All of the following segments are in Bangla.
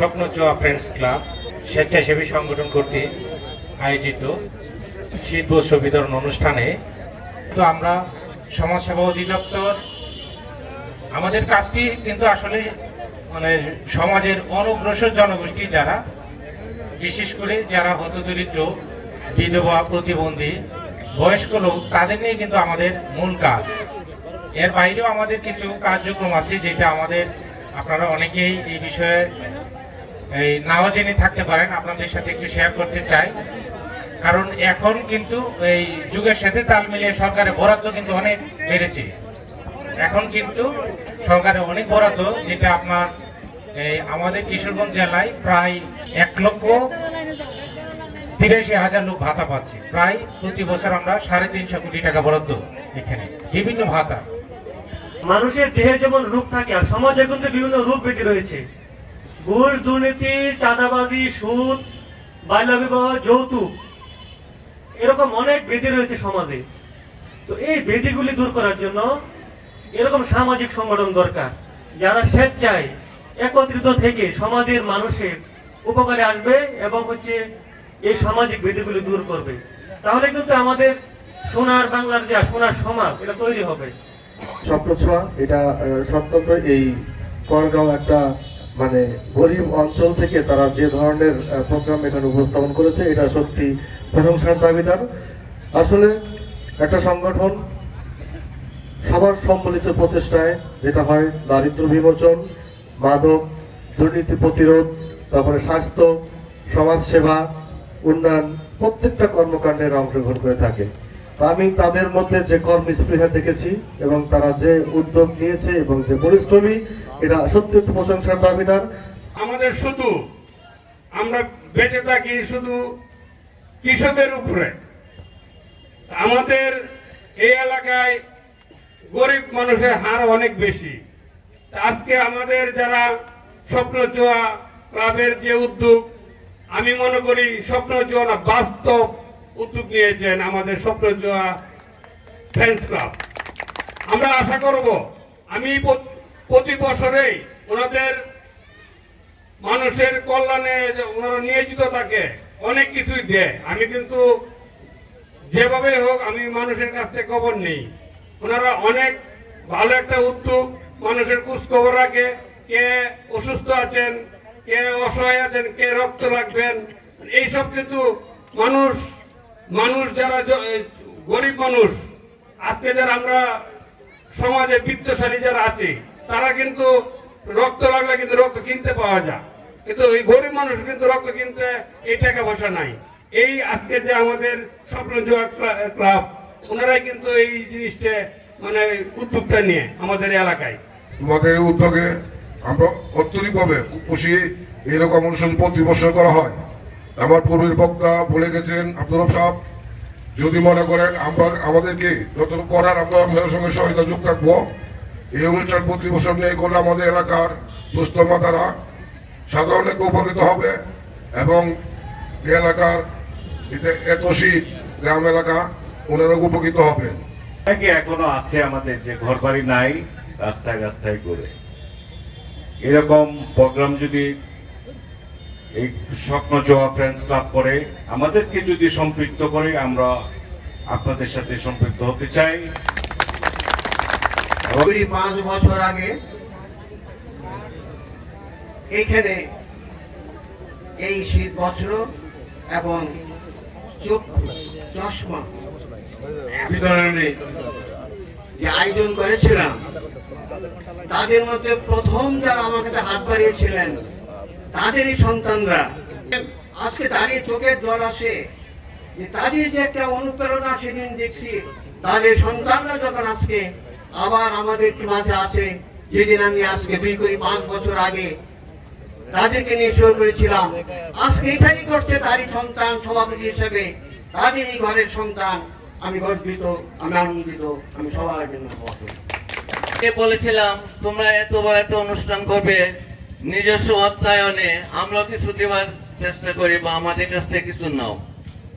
স্বপ্নচোয়া ফ্রেন্ডস ক্লাব স্বেচ্ছাসেবী সংগঠন কর্তৃক আয়োজিত শীতবস্ত্র বিতরণ অনুষ্ঠানে তো আমরা সমাজসেবা অধিদপ্তর আমাদের কাজটি কিন্তু আসলে সমাজের অনগ্রসর জনগোষ্ঠী যারা বিশেষ করে যারা হতদরিদ্র বিধবা প্রতিবন্ধী বয়স্ক লোক তাদের নিয়ে কিন্তু আমাদের মূল কাজ। এর বাইরেও আমাদের কিছু কার্যক্রম আছে যেটা আমাদের আপনারা অনেকেই এই বিষয়ে নাও জেনে থাকতে পারেন, আপনাদের সাথে একটু শেয়ার করতে চাই। কারণ এখন কিন্তু এই যুগের সাথে তাল মিলিয়ে সরকারের বরাদ্দ কিন্তু অনেক বেড়েছে। এখন কিন্তু সরকারের অনেক বরাদ্দ, যেটা আপনার আমাদের কিশোরগঞ্জ জেলায় প্রায় 1,83,000 লোক ভাতা পাচ্ছে। প্রায় প্রতি বছর আমরা 350 কোটি টাকা বরাদ্দ এখানে বিভিন্ন ভাতা। মানুষের দেহে যেমন রূপ থাকে আর সমাজে কিন্তু বিভিন্ন রূপ বেঁধে রয়েছে। ঘুষ, দুর্নীতি, চাঁদাবাজি, সুদ, বাল্য বিবাহ, যৌতুক, এরকম অনেক বেঁধে রয়েছে সমাজে। তো এই বেঁধেগুলি দূর করার জন্য এরকম সামাজিক সংগঠন দরকার, যারা স্বেচ্ছায় একত্রিত থেকে সমাজের মানুষের উপকারে আসবে এবং এই সামাজিক বেঁধেগুলি দূর করবে। তাহলে কিন্তু আমাদের সোনার বাংলার যে সোনার সমাজ এটা তৈরি হবে। স্বপ্নছোয়া এটা সত্যত এই করগাঁও একটা গরিব অঞ্চল থেকে তারা যে ধরনের প্রোগ্রাম এখানে উপস্থাপন করেছে এটা সত্যি প্রশংসার দাবিদার। আসলে একটা সংগঠন সবার সম্মিলিত প্রচেষ্টায় যেটা হয় দারিদ্র বিমোচন, মাদক, দুর্নীতি প্রতিরোধ, তারপরে স্বাস্থ্য, সমাজসেবা, উন্নয়ন প্রত্যেকটা কর্মকাণ্ডের অংশগ্রহণ করে থাকে। আমি তাদের মধ্যে যে কর্মস্পৃহা দেখেছি এবং তারা যে উদ্যোগ নিয়েছে এবং যে পরিশ্রমী, এটা সত্যি প্রশংসার দাবিদার। আমাদের শুধু আমরা বেঁচে থাকি শুধু কৃষকের উপরে। আমাদের এই এলাকায় গরিব মানুষের হার অনেক বেশি। আজকে আমাদের যারা স্বপ্নচোয়া ক্লাবের যে উদ্যোগ, আমি মনে করি স্বপ্নচোয়া না, বাস্তব উদ্যোগ নিয়েছেন আমাদের স্বপ্নচোয়া ফ্রেন্ডস ক্লাব। আমরা আশা করব আমি প্রতি বছরেই ওনাদের মানুষের কল্যাণে ওনারা নিয়োজিত থাকে, অনেক কিছুই দেয়। আমি কিন্তু যেভাবে হোক আমি মানুষের কাছ থেকে খবর নেই। ওনারা অনেক ভালো একটা উদ্যোগ, মানুষের খোঁজ খবর রাখে, কে অসুস্থ আছেন, কে অসহায় আছেন, কে রক্ত রাখবেন, এইসব কিন্তু মানুষ যারা গরিব মানুষ, আজকে যারা আমরা সমাজে বিত্তশালী যারা আছে তারা কিন্তু রক্ত লাগলে কিন্তু রক্ত কিনতে পাওয়া যায়, কিন্তু এই গরিব মানুষ কিন্তু রক্ত কিনতে এই টাকা পয়সা নাই। এই আজকে যে আমাদের স্বপ্নচোয়া ক্লাব, ওনারাই কিন্তু এই জিনিসটা উদ্যোগটা নিয়ে আমাদের এলাকায়। তোমাদের উদ্যোগে আমরা অত্যধিকভাবে খুশি। এরকম অনুষ্ঠান প্রতি বছর করা হয়। আমার পূর্বের বক্তা বলে গেছেন আব্দুল রব সাহেব, যদি মনে করেন আমাদেরকে যতটুকু করার আমরা আপনাদের সঙ্গে সহায়তা যোগ থাকবো। এই অনুষ্ঠান প্রতি বছর নিয়ে করলে আমাদের এলাকার সুস্থ মাতারা সাধারণত উপকৃত হবে এবং এই এলাকার এত শীত গ্রাম এলাকা ওনারা উপকৃত হবেন। এখনো আছে আমাদের যে ঘর বাড়ি নাই, রাস্তায় রাস্তায় করে এরকম প্রোগ্রাম যদি এই স্বপ্নচোয়া ফ্রেন্ডস ক্লাব করে, আমাদেরকে যদি সম্পৃক্ত করে, আমরা আপনাদের সাথে সম্পৃক্ত হতে চাই। 5 বছর আগে এইখানে এই শীত বস্ত্র এবং চশমা বিতরণের যে আয়োজন করেছিলাম, তাদের মধ্যে প্রথম যারা আমার কাছে হাত বাড়িয়েছিলেন তাদেরই সন্তানরা। আজকে দাঁড়িয়ে চোখের জল আসে যে তাদের যে একটা অনুপ্রেরণা সেদিন দেখছি, তাদের সন্তানরা যখন আজকে আবার আমাদের মাঝে আছে, যেদিন আমি আজকে 5 বছর আগে তাদেরকে নিয়ে শুরু করেছিলাম, আজকে এটাই করছে তারই সন্তান সভাপতি হিসেবে, তাদেরই ঘরের সন্তান। আমি গর্বিত, আমি আনন্দিত, আমি সবার জন্য বলেছিলাম তোমরা এত বড় একটা অনুষ্ঠান করবে, নিজস্ব অর্থায়নে আমরা কিছু দেওয়ার চেষ্টা করি বা আমাদের কাছ থেকে কিছু নাও।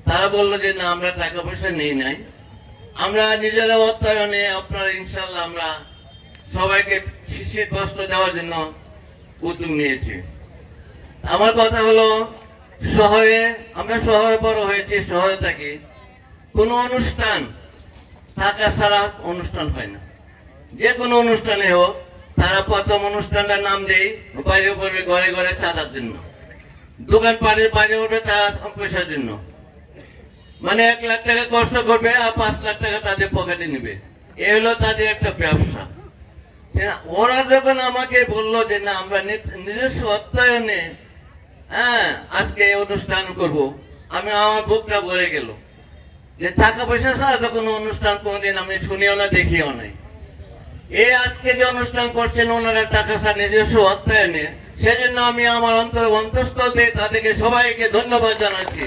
তারা বললো যে না, আমরা টাকা পয়সা নেই নাই, আমরা নিজেরা অর্থায়নে আপনার ইনশাল্লাহ আমরা সবাইকে শীত বস্ত্র দেওয়ার জন্য উদ্যোগ নিয়েছি। আমার কথা হলো, শহরে আমরা শহরে বড় হয়েছি, শহরে থাকি, কোনো অনুষ্ঠান টাকা ছাড়া অনুষ্ঠান হয় না। যে কোনো অনুষ্ঠানে হোক, তারা প্রথম অনুষ্ঠানটার নাম দেয় বাইরে করবে ঘরে ঘরে চাঁদার জন্য, দোকান পাড়ের বাইরে উঠবে টাকা পয়সার জন্য। মানে 1 লাখ টাকা খরচ করবে আর 5 লাখ টাকা তাদের পকেটে নেবে, এ হলো তাদের একটা ব্যবসা। ওরা যখন আমাকে বললো যে না আমরা নিজস্ব অর্থায়নে আজকে এই অনুষ্ঠান করব, আমার বুকটা ভরে গেল যে টাকা পয়সা ছাড়া তো কোনো অনুষ্ঠান কোনোদিন আমি শুনিও না, দেখিও নাই। এই আজকে যে অনুষ্ঠান করছেন ওনারা টাকা ছাড়া নিজস্ব অর্থায়নে, সেজন্য আমি আমার অন্তঃস্থল দিয়ে তাদেরকে সবাইকে ধন্যবাদ জানাচ্ছি।